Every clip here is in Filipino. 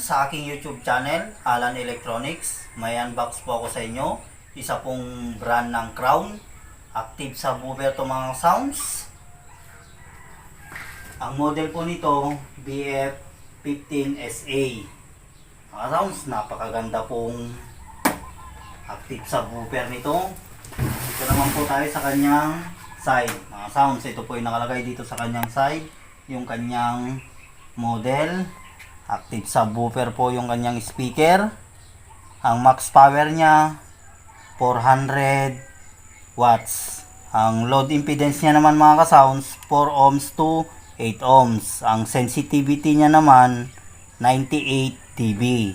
sa aking YouTube channel, Alan Electronics. May unbox po ako sa inyo. Isa pong brand ng Crown. Active subwoofer to mga sounds. Ang model po nito, BF15SA. Mga sounds, napakaganda pong active subwoofer nito. Ito naman po tayo sa kanyang side. Mga sounds, ito po yung nakalagay dito sa kanyang side. Yung kanyang model. Active subwoofer po yung kanyang speaker. Ang max power niya 400 watts. Ang load impedance niya naman mga ka-sounds 4 ohms to 8 ohms. Ang sensitivity niya naman 98 dB.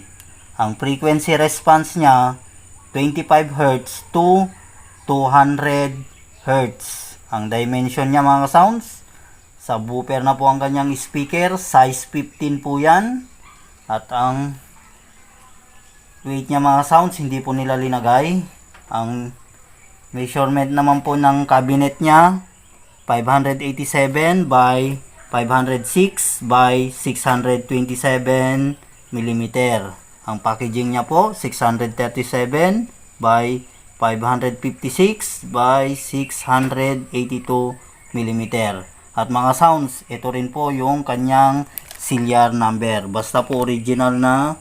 Ang frequency response niya 25 Hz to 200 Hz. Ang dimension niya mga ka-sounds, subwoofer na po ang kanyang speaker, size 15 po yan. At ang weight niya mga sounds, hindi po nila linagay. Ang measurement naman po ng cabinet niya, 587 by 506 by 627 mm. Ang packaging niya po, 637 by 556 by 682 mm. At mga sounds, ito rin po yung kanyang serial number. Basta po original na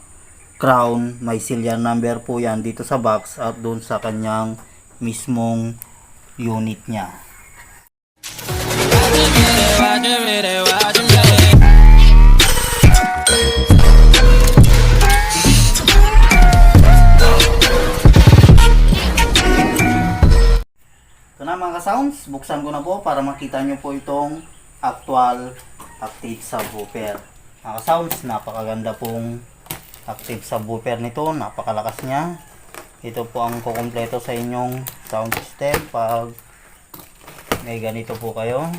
Crown, may serial number po yan dito sa box at doon sa kanyang mismong unit niya. Ito na mga sounds, buksan ko na po para makita nyo po itong actual active subwoofer. Mga sounds, napakaganda pong active subwoofer nito, napakalakas niya. Ito po ang kukumpleto sa inyong sound system pag may ganito po kayo.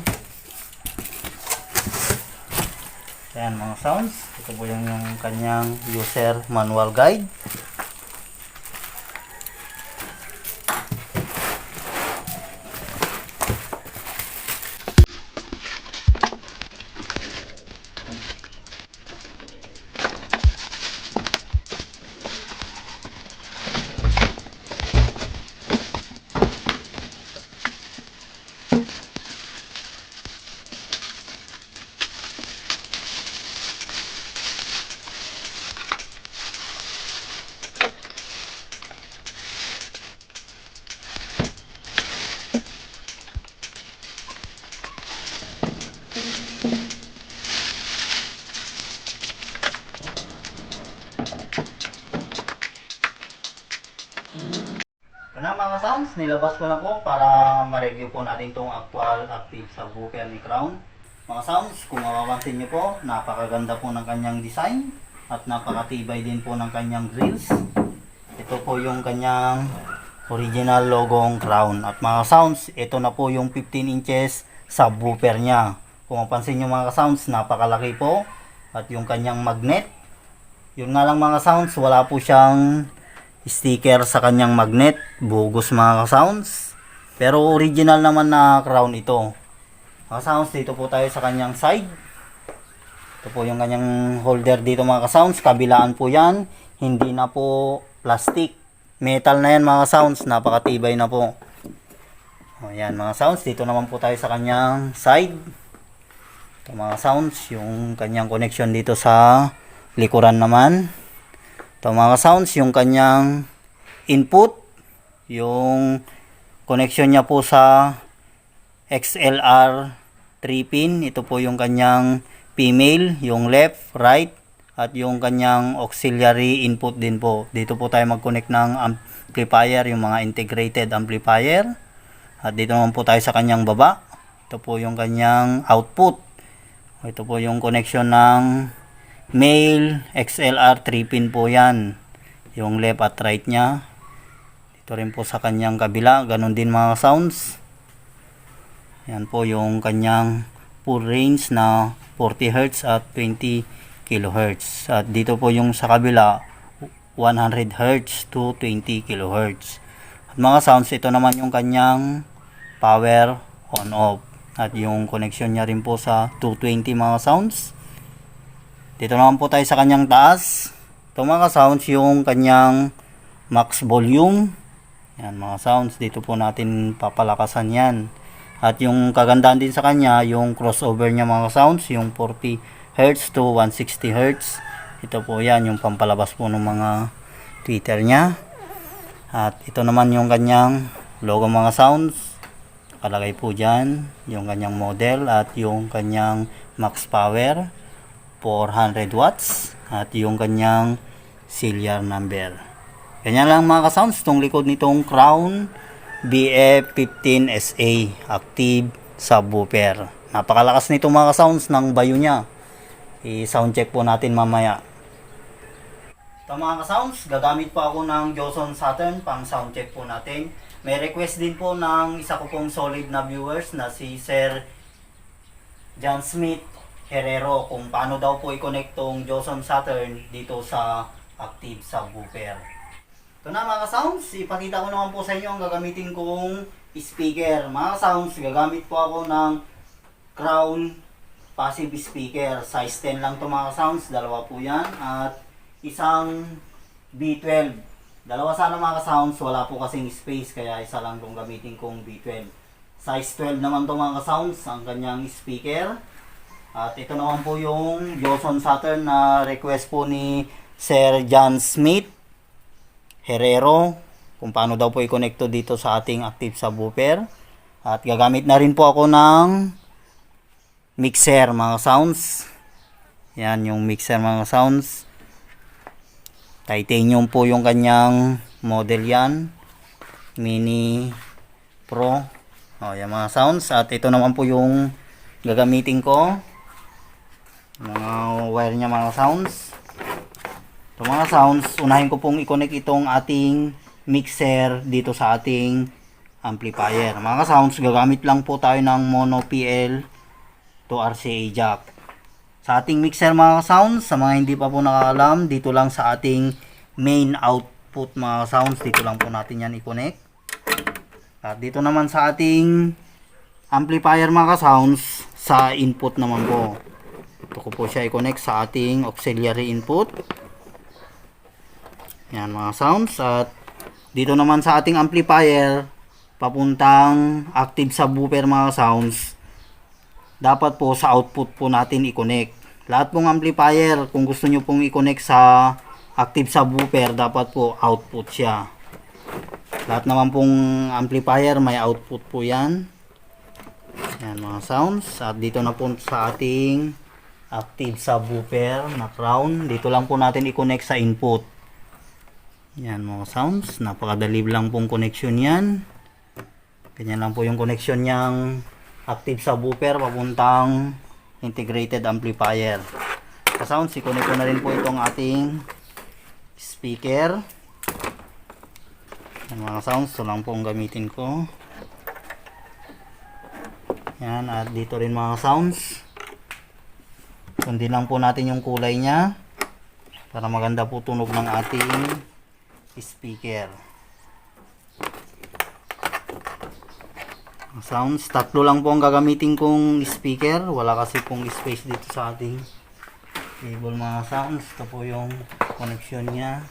Ayan mga sounds, ito po yung kanyang user manual guide. Ito na mga sounds, nilabas ko na po para ma-review po natin itong actual active subwoofer ni Crown. Mga sounds, kung mapapansin nyo po, napakaganda po ng kanyang design at napakatibay din po ng kanyang grills. Ito po yung kanyang original logong Crown. At mga sounds, ito na po yung 15 inches subwoofer niya. Kung mapansin nyo mga sounds, napakalaki po. At yung kanyang magnet, yun nga lang mga sounds, wala po siyang sticker sa kanyang magnet, bogus mga sounds. Pero original naman na Crown ito. Mga sounds, dito po tayo sa kanyang side. Ito po yung kanyang holder dito mga sounds, kabilaan po yan. Hindi na po plastic, metal na yan mga sounds, napakatibay na po. Ayan mga sounds, dito naman po tayo sa kanyang side. Ito mga sounds, yung kanyang connection dito sa likuran naman. Ito mga sounds, yung kanyang input, yung connection niya po sa XLR 3 pin. Ito po yung kanyang female, yung left, right, at yung kanyang auxiliary input din po. Dito po tayo mag-connect ng amplifier, yung mga integrated amplifier. At dito naman po tayo sa kanyang baba. Ito po yung kanyang output. Ito po yung connection ng male XLR 3 pin po yan, yung left at right nya. Ito rin po sa kanyang kabila, ganun din mga sounds. Yan po yung kanyang full range na 40 Hz at 20 kHz. At dito po yung sa kabila 100 Hz to 20 kHz. At mga sounds, ito naman yung kanyang power on off. At yung connection niya rin po sa 220 mga sounds. Dito naman po tayo sa kanyang taas. Ito mga sounds yung kanyang max volume. Yan mga sounds, dito po natin papalakasan yan. At yung kagandahan din sa kanya, yung crossover niya mga sounds, yung 40 Hz to 160 Hz. Ito po yan, yung pampalabas po ng mga tweeter niya. At ito naman yung kanyang logo mga sounds. Nakalagay po dyan yung kanyang model at yung kanyang max power 400 watts at yung kanyang serial number. Ganyan lang mga ka-sounds itong likod nitong Crown BF15SA active subwoofer. Napakalakas nito mga ka-sounds ng bayo niya. I-sound check po natin mamaya. Ito mga ka-sounds, gagamit po ako ng Joson Saturn pang sound check po natin. May request din po ng isa ko pong solid na viewers na si Sir John Smith Herrero kung paano daw po i-connect tong Joson Saturn dito sa active subwoofer. Ito na mga sounds, ipakita ko naman po sa inyo ang gagamitin kong speaker. Mga sounds, gagamit po ako ng Crown passive speaker. Size 10 lang ito mga sounds, dalawa po yan. At isang B12. Dalawa sana mga sounds, wala po kasing space kaya isa lang itong gamitin kong B12. Size 12 naman ito mga sounds, ang kanyang speaker. At ito naman po yung Joson Saturn na request po ni Sir John Smith Herrero kung paano daw po i-connect dito sa ating active subwoofer. At gagamit na rin po ako ng mixer mga sounds. Yan yung mixer mga sounds. Titanium po yung kanyang model yan. Mini Pro. O yan mga sounds. At ito naman po yung gagamitin ko. Mga wire niya mga sounds. So mga sounds, unahin ko pong i-connect itong ating mixer dito sa ating amplifier. Mga sounds, gagamit lang po tayo ng mono PL to RCA jack. Sa ating mixer mga sounds, sa mga hindi pa po nakakalam, dito lang sa ating main output mga sounds, dito lang po natin yan i-connect. At dito naman sa ating amplifier mga sounds, sa input naman po. Ito ko po siya i-connect sa ating auxiliary input. Yan mga sounds. At dito naman sa ating amplifier papuntang active subwoofer mga sounds, dapat po sa output po natin i-connect. Lahat pong amplifier kung gusto nyo pong i-connect sa active subwoofer, dapat po output siya. Lahat naman pong amplifier may output po yan. Yan mga sounds. At dito na po sa ating active subwoofer na Crown, dito lang po natin i-connect sa input. Yan mga sounds, napakadali lang pong connection yan. Ganyan lang po yung connection niyang active subwoofer papuntang integrated amplifier. Sa sounds, i-connect ko na rin po itong ating speaker. Yan mga sounds, ito lang po ang gamitin ko. Yan, at dito rin mga sounds. Sundin lang po natin yung kulay niya para maganda po tunog ng ating speaker. Sounds, tatlo lang po ang gagamitin kong speaker. Wala kasi pong space dito sa ating cable mga sounds. Ito po yung connection niya.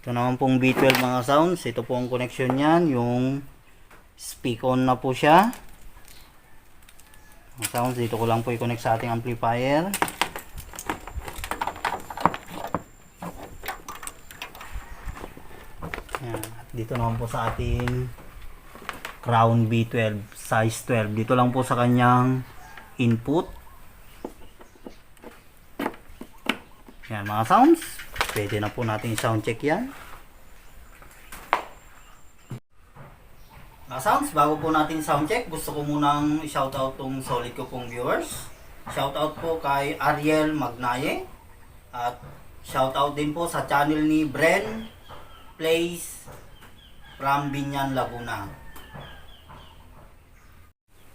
Ito naman pong B12 mga sounds. Ito po ang connection niyan. Yung speak on na po siya. Mga sounds, dito ko lang po i-connect sa ating amplifier. Dito naman po sa ating Crown B12 size 12, dito lang po sa kanyang input. Yan mga sounds, pwede na po natin sound check yan. Mga sounds, bago po natin sound check, gusto ko munang i-shoutout tong solid ko pong viewers. Shoutout po kay Ariel Magnaye at shoutout din po sa channel ni Bren Plays from Binyan, Laguna.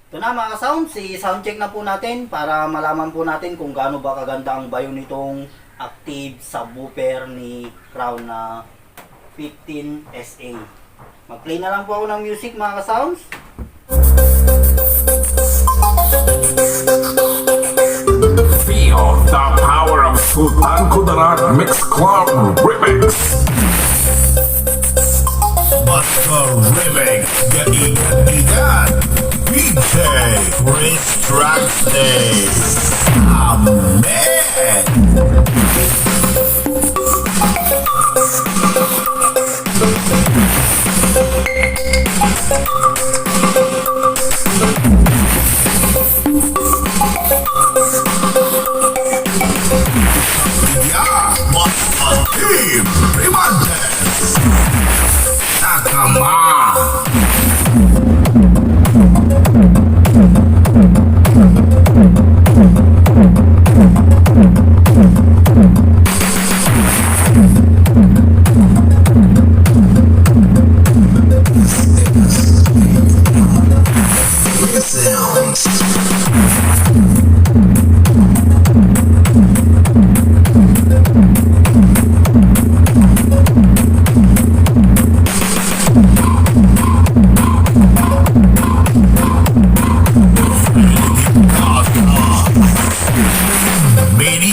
Ito na mga sounds, i-sound check na po natin para malaman po natin kung gaano ba kaganda ang bayo nitong active subwoofer ni Crown na 15SA. Mag-play na lang po ako ng music mga sounds. Sultan Kudarat Mix Club Remix. Buster Remix, kaigan-igan, DJ Chris Traxley. Amen! Yeah, Buster Team Rimantes. Nakama. Mini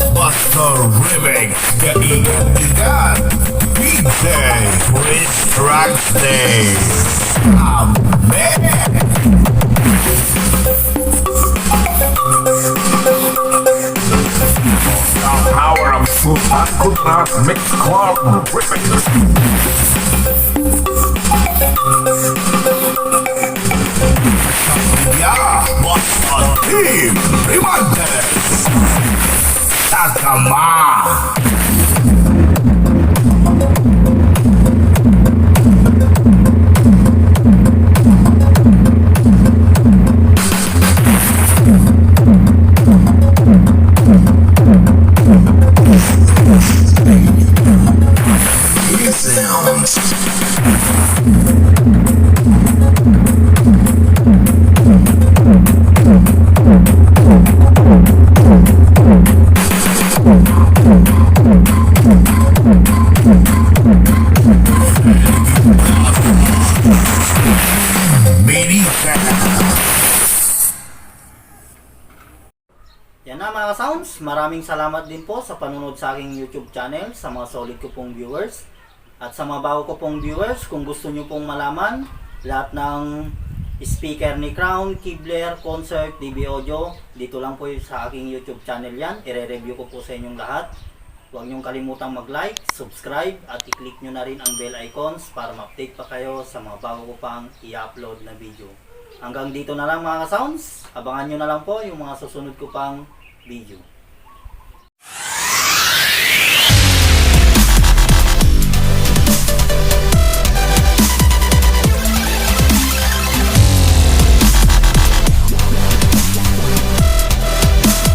Buster Remix, kaigan-igan, DJ Chris Traxley. Amen! The power of Sultan Kudarat Mix Club Remix. Yeah, Buster Team Rimantes. Nakama. Sounds. Mini Yan na mga sounds, maraming salamat din po sa panunod sa aking YouTube channel, sa mga solid ko pong viewers. At sa mga bago ko pong viewers, kung gusto nyo pong malaman lahat ng speaker ni Crown, Kibler, Concert, DB Audio, dito lang po sa aking YouTube channel yan. I-review ko po sa inyong lahat. Huwag nyong kalimutang mag-like, subscribe, at i-click nyo na rin ang bell icons para ma-update pa kayo sa mga bago ko pang i-upload na video. Hanggang dito na lang mga sounds, abangan nyo na lang po yung mga susunod ko pang video.